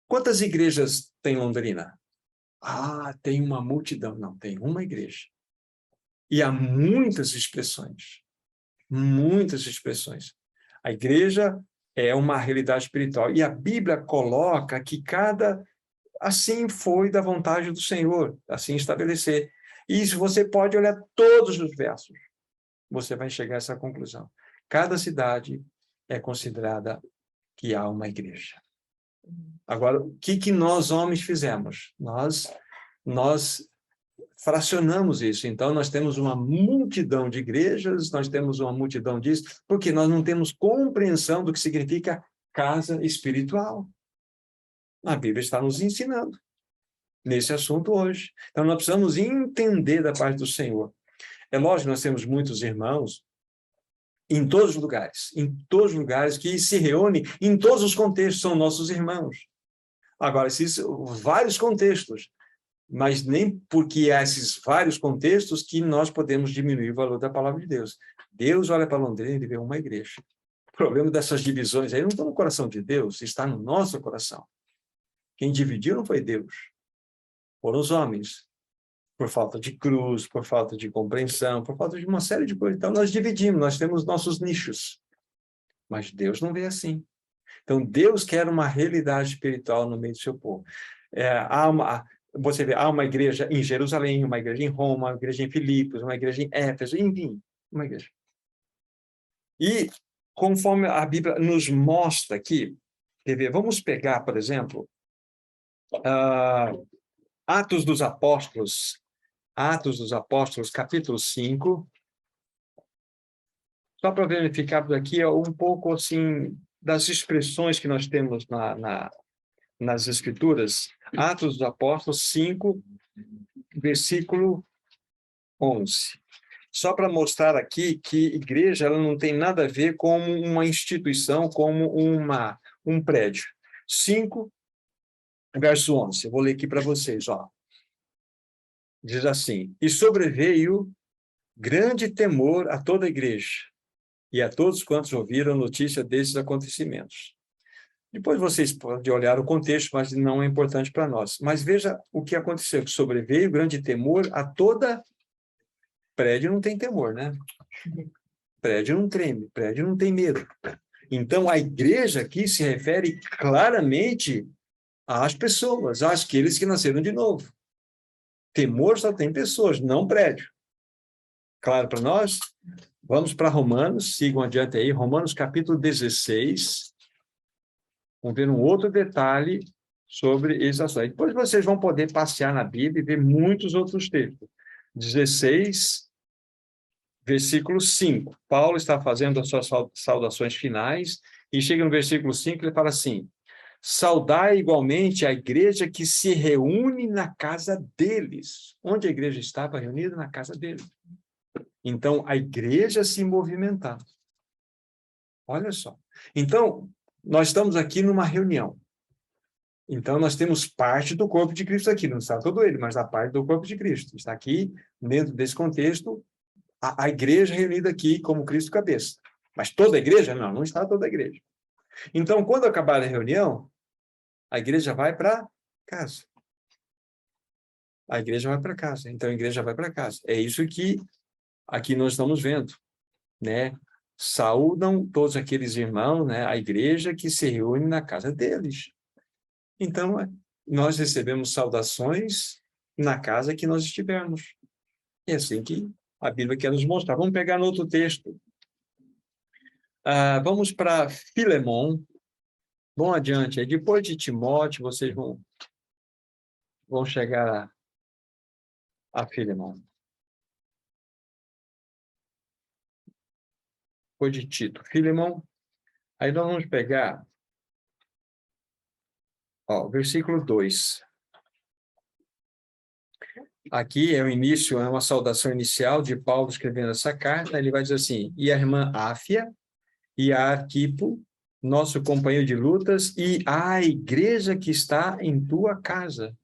Quantas igrejas tem Londrina? Ah, tem uma multidão. Não, tem uma igreja. E há muitas expressões. Muitas expressões. A igreja é uma realidade espiritual. E a Bíblia coloca que assim foi da vontade do Senhor, assim estabelecer. E isso você pode olhar todos os versos. Você vai chegar a essa conclusão. Cada cidade é considerada que há uma igreja. Agora, o que nós homens fizemos? Nós fracionamos isso. Então, nós temos uma multidão de igrejas, nós temos uma multidão disso, porque nós não temos compreensão do que significa casa espiritual. A Bíblia está nos ensinando nesse assunto hoje. Então, nós precisamos entender da parte do Senhor. É lógico, nós temos muitos irmãos em todos os lugares que se reúnem, em todos os contextos, são nossos irmãos. Agora, vários contextos, mas nem porque há esses vários contextos que nós podemos diminuir o valor da palavra de Deus. Deus olha para Londrina e vê uma igreja. O problema dessas divisões aí não está no coração de Deus, está no nosso coração. Quem dividiu não foi Deus, foram os homens, por falta de cruz, por falta de compreensão, por falta de uma série de coisas. Então, nós dividimos, nós temos nossos nichos. Mas Deus não vê assim. Então, Deus quer uma realidade espiritual no meio do seu povo. Você vê, há uma igreja em Jerusalém, uma igreja em Roma, uma igreja em Filipos, uma igreja em Éfeso, enfim, uma igreja. E, conforme a Bíblia nos mostra aqui, vamos pegar, por exemplo, Atos dos Apóstolos, capítulo 5, só para verificar aqui um pouco assim das expressões que nós temos nas Escrituras. Atos dos Apóstolos 5, versículo 11. Só para mostrar aqui que igreja ela não tem nada a ver com uma instituição, como um prédio. 5, verso 11. Eu vou ler aqui para vocês. Ó. Diz assim: E sobreveio grande temor a toda a igreja e a todos quantos ouviram a notícia desses acontecimentos. Depois vocês podem olhar o contexto, mas não é importante para nós. Mas veja o que aconteceu, que sobreveio grande temor a toda... Prédio não tem temor, né? Prédio não treme, prédio não tem medo. Então, a igreja aqui se refere claramente às pessoas, àqueles que nasceram de novo. Temor só tem pessoas, não prédio. Claro para nós? Vamos para Romanos, sigam adiante aí, Romanos capítulo 16. Vamos ver um outro detalhe sobre esse assunto. Depois vocês vão poder passear na Bíblia e ver muitos outros textos. 16, versículo 5. Paulo está fazendo as suas saudações finais e chega no versículo 5 ele fala assim: saudai igualmente a igreja que se reúne na casa deles. Onde a igreja estava reunida? Na casa deles. Então, a igreja se movimentava. Olha só. Então, nós estamos aqui numa reunião. Então, nós temos parte do corpo de Cristo aqui. Não está todo ele, mas a parte do corpo de Cristo. Está aqui, dentro desse contexto, a igreja reunida aqui como Cristo cabeça. Mas toda a igreja? Não, não está toda a igreja. Então, quando acabar a reunião, a igreja vai para casa. A igreja vai para casa. Então, a igreja vai para casa. É isso que aqui nós estamos vendo, né? Saúdam todos aqueles irmãos, né? A igreja que se reúne na casa deles. Então, nós recebemos saudações na casa que nós estivermos. É assim que a Bíblia quer nos mostrar. Vamos pegar no outro texto. Vamos para Filemon. Vão adiante. Depois de Timóteo, vocês vão chegar a Filemon. Depois de Tito. Filemon. Aí nós vamos pegar versículo 2. Aqui é o início, é uma saudação inicial de Paulo escrevendo essa carta. Ele vai dizer assim: e a irmã Áfia, e a Arquipo, nosso companheiro de lutas, e a igreja que está em tua casa.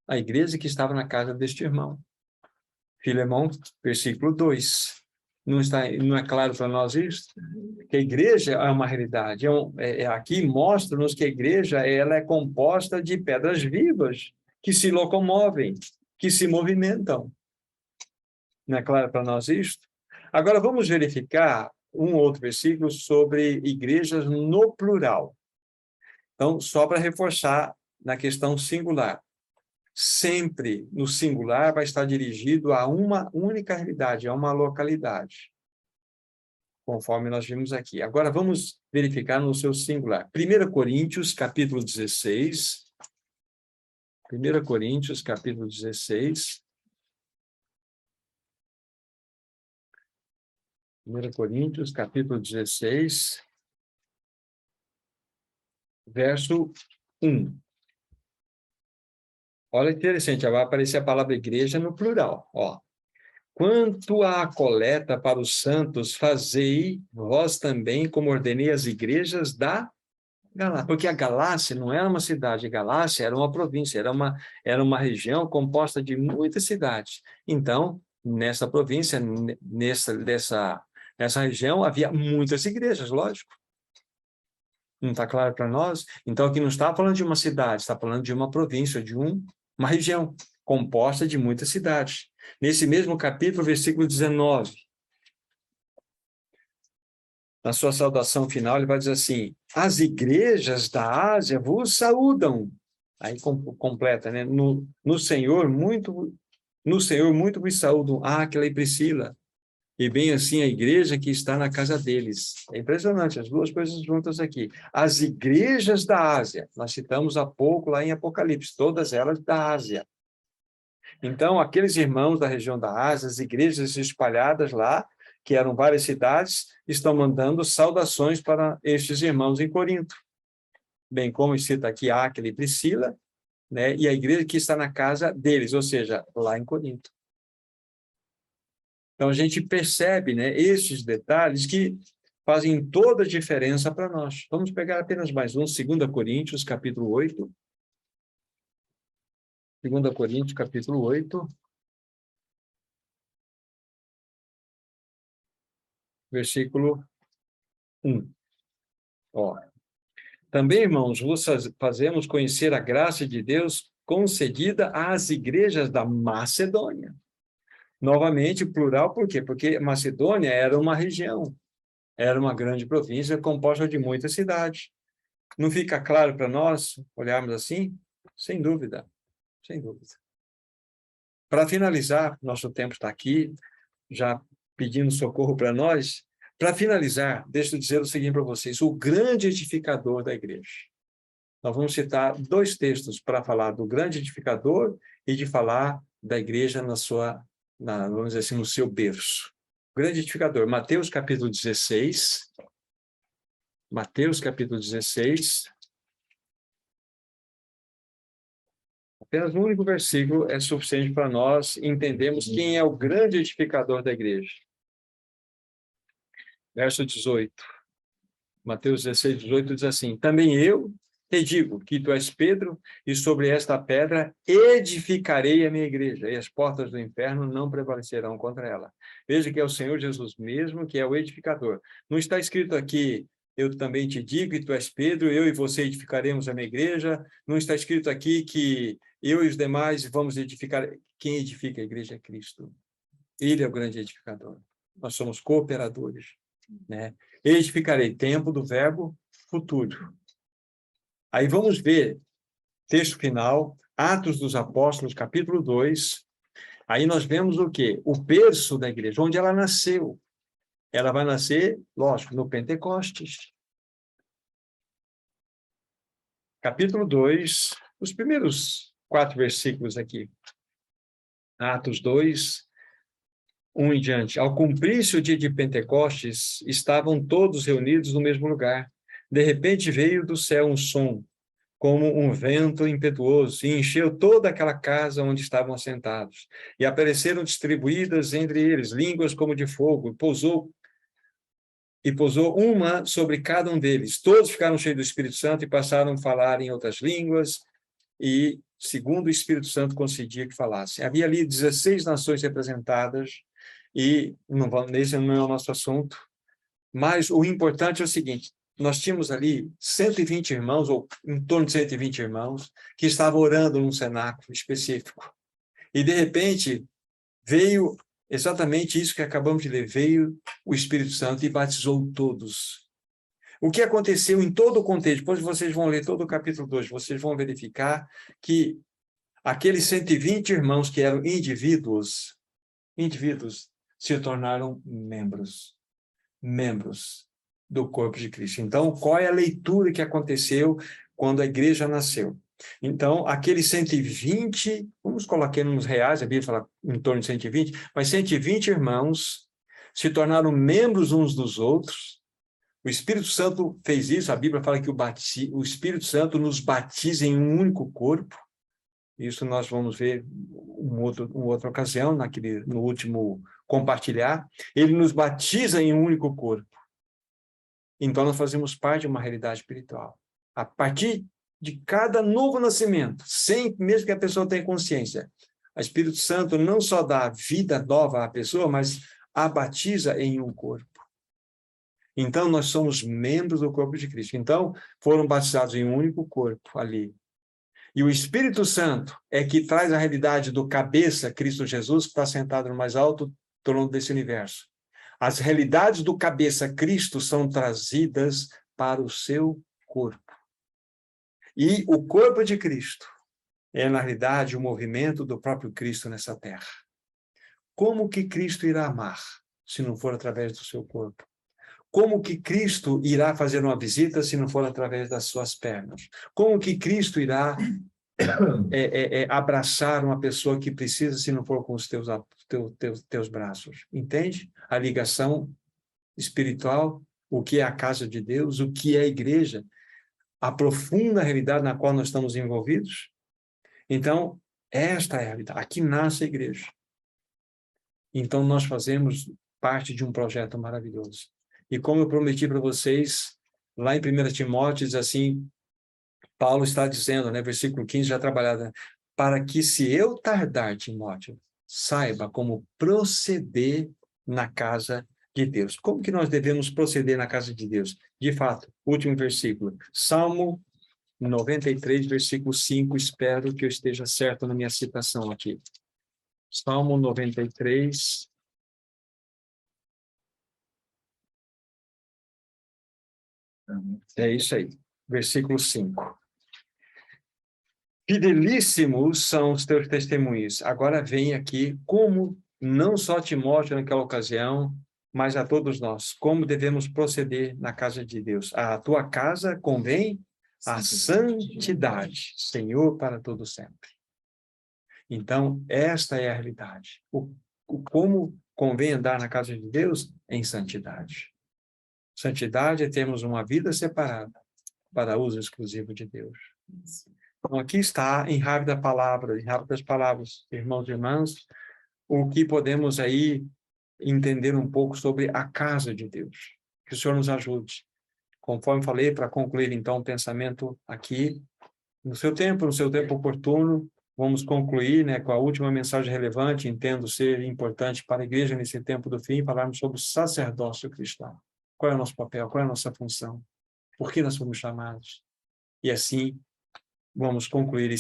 A igreja que estava na casa deste irmão. Filemão, versículo 2. Não é claro para nós isso? Que a igreja é uma realidade. Aqui mostra-nos que a igreja ela é composta de pedras vivas que se locomovem, que se movimentam. Não é claro para nós isto? Agora vamos verificar um outro versículo sobre igrejas no plural. Então, só para reforçar na questão singular. Sempre no singular vai estar dirigido a uma única realidade, a uma localidade, conforme nós vimos aqui. Agora vamos verificar no seu singular. 1 Coríntios, capítulo 16. 1 Coríntios, capítulo 16. 1 Coríntios, capítulo 16, verso 1. Olha que interessante, vai aparecer a palavra igreja no plural. Ó. Quanto à coleta para os santos, fazei vós também, como ordenei as igrejas da Galácia. Porque a Galácia não era uma cidade, a Galácia era uma província, era uma região composta de muitas cidades. Então, nessa província, nessa região, havia muitas igrejas, lógico. Não está claro para nós? Então, aqui não está falando de uma cidade, está falando de uma província, de uma região composta de muitas cidades. Nesse mesmo capítulo, versículo 19, na sua saudação final, ele vai dizer assim, as igrejas da Ásia vos saúdam. Aí completa, né? No Senhor muito vos saúdam Áquila e Priscila, e bem assim a igreja que está na casa deles. É impressionante, as duas coisas juntas aqui. As igrejas da Ásia, nós citamos há pouco lá em Apocalipse, todas elas da Ásia. Então, aqueles irmãos da região da Ásia, as igrejas espalhadas lá, que eram várias cidades, estão mandando saudações para estes irmãos em Corinto. Bem como cita aqui Áquila e Priscila, né? E a igreja que está na casa deles, ou seja, lá em Corinto. Então, a gente percebe, né, esses detalhes que fazem toda a diferença para nós. Vamos pegar apenas mais um, 2 Coríntios, capítulo 8. 2 Coríntios, capítulo 8. Versículo 1. Ó. Também, irmãos, vos fazemos conhecer a graça de Deus concedida às igrejas da Macedônia. Novamente, plural, por quê? Porque Macedônia era uma região, era uma grande província composta de muitas cidades. Não fica claro para nós olharmos assim? Sem dúvida, sem dúvida. Para finalizar, nosso tempo está aqui, já pedindo socorro para nós. Para finalizar, deixa eu dizer o seguinte para vocês, o grande edificador da igreja. Nós vamos citar dois textos para falar do grande edificador e de falar da igreja vamos dizer assim, no seu berço. O grande edificador, Mateus capítulo 16. Mateus capítulo 16. Apenas um único versículo é suficiente para nós entendermos quem é o grande edificador da igreja. Verso 18. Mateus 16, 18 diz assim, também eu te digo que tu és Pedro, e sobre esta pedra edificarei a minha igreja, e as portas do inferno não prevalecerão contra ela. Veja que é o Senhor Jesus mesmo que é o edificador. Não está escrito aqui, eu também te digo que tu és Pedro, eu e você edificaremos a minha igreja. Não está escrito aqui que eu e os demais vamos edificar. Quem edifica a igreja é Cristo. Ele é o grande edificador. Nós somos cooperadores, né? Edificarei, tempo do verbo futuro. Aí vamos ver, texto final, Atos dos Apóstolos, capítulo 2. Aí nós vemos o quê? O berço da igreja, onde ela nasceu. Ela vai nascer, lógico, no Pentecostes. Capítulo 2, os primeiros 4 versículos aqui. Atos 2, 1 em diante. Ao cumprir-se o dia de Pentecostes, estavam todos reunidos no mesmo lugar. De repente veio do céu um som, como um vento impetuoso, e encheu toda aquela casa onde estavam sentados. E apareceram distribuídas entre eles línguas como de fogo, e pousou uma sobre cada um deles. Todos ficaram cheios do Espírito Santo e passaram a falar em outras línguas, e segundo o Espírito Santo concedia que falassem. Havia ali 16 nações representadas, E esse não é o nosso assunto, mas o importante é o seguinte, nós tínhamos ali 120 irmãos, ou em torno de 120 irmãos, que estavam orando num cenáculo específico. E, de repente, veio exatamente isso que acabamos de ler, veio o Espírito Santo e batizou todos. O que aconteceu em todo o contexto, depois vocês vão ler todo o capítulo 2, vocês vão verificar que aqueles 120 irmãos que eram indivíduos se tornaram membros do corpo de Cristo. Então, qual é a leitura que aconteceu quando a igreja nasceu? Então, aqueles 120, vamos colocar nos reais, a Bíblia fala em torno de 120, mas 120 irmãos se tornaram membros uns dos outros. O Espírito Santo fez isso, a Bíblia fala que o Espírito Santo nos batiza em um único corpo. Isso nós vamos ver uma outra ocasião, no último compartilhar. Ele nos batiza em um único corpo. Então, nós fazemos parte de uma realidade espiritual. A partir de cada novo nascimento, mesmo que a pessoa tenha consciência, o Espírito Santo não só dá vida nova à pessoa, mas a batiza em um corpo. Então, nós somos membros do corpo de Cristo. Então, foram batizados em um único corpo ali. E o Espírito Santo é que traz a realidade do cabeça, Cristo Jesus, que está sentado no mais alto trono desse universo. As realidades do cabeça, Cristo, são trazidas para o seu corpo. E o corpo de Cristo é, na realidade, o movimento do próprio Cristo nessa terra. Como que Cristo irá amar, se não for através do seu corpo? Como que Cristo irá fazer uma visita, se não for através das suas pernas? Como que Cristo irá abraçar uma pessoa que precisa, se não for com os teus braços? Entende? A ligação espiritual, o que é a casa de Deus, o que é a igreja, a profunda realidade na qual nós estamos envolvidos. Então, esta é a realidade. Aqui nasce a igreja. Então, nós fazemos parte de um projeto maravilhoso. E como eu prometi para vocês, lá em 1 Timóteo, diz assim, Paulo está dizendo, né, versículo 15, já trabalhado, né, para que se eu tardar, Timóteo, saiba como proceder na casa de Deus. Como que nós devemos proceder na casa de Deus? De fato, último versículo, Salmo 93, versículo 5, espero que eu esteja certo na minha citação aqui. Salmo 93. É isso aí, versículo 5. Fidelíssimos são os teus testemunhos. Agora vem aqui como não só Timóteo naquela ocasião, mas a todos nós, como devemos proceder na casa de Deus. A tua casa convém a santidade, Senhor, para todo sempre. Então, esta é a realidade. Como convém andar na casa de Deus? Em santidade. Santidade é termos uma vida separada para uso exclusivo de Deus. Então, aqui está, em rápidas palavras, irmãos e irmãs, o que podemos aí entender um pouco sobre a casa de Deus. Que o Senhor nos ajude. Conforme falei, para concluir, então, o pensamento aqui, no seu tempo oportuno, vamos concluir, né, com a última mensagem relevante, entendo ser importante para a igreja nesse tempo do fim, falarmos sobre o sacerdócio cristão. Qual é o nosso papel? Qual é a nossa função? Por que nós fomos chamados? E assim, vamos concluir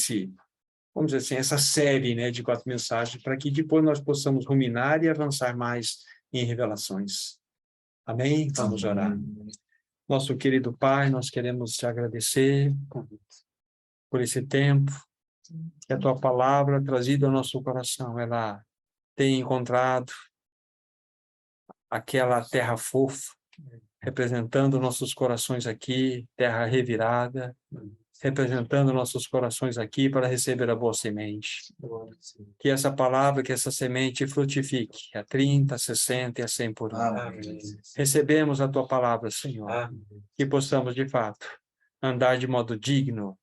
vamos dizer assim, essa série, né, de 4 mensagens, para que depois nós possamos ruminar e avançar mais em revelações. Amém? Vamos orar. Nosso querido Pai, nós queremos te agradecer por esse tempo, que a tua palavra trazida ao nosso coração, ela tem encontrado aquela terra fofa, representando nossos corações aqui, terra revirada, representando nossos corações aqui para receber a boa semente. Que essa palavra, que essa semente frutifique a 30, a 60 e a 100 por um. Recebemos a tua palavra, Senhor, que possamos, de fato, andar de modo digno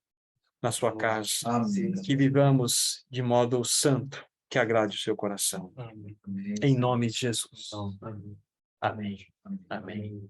na sua casa, que vivamos de modo santo, que agrade o seu coração. Em nome de Jesus. Amém. Amém.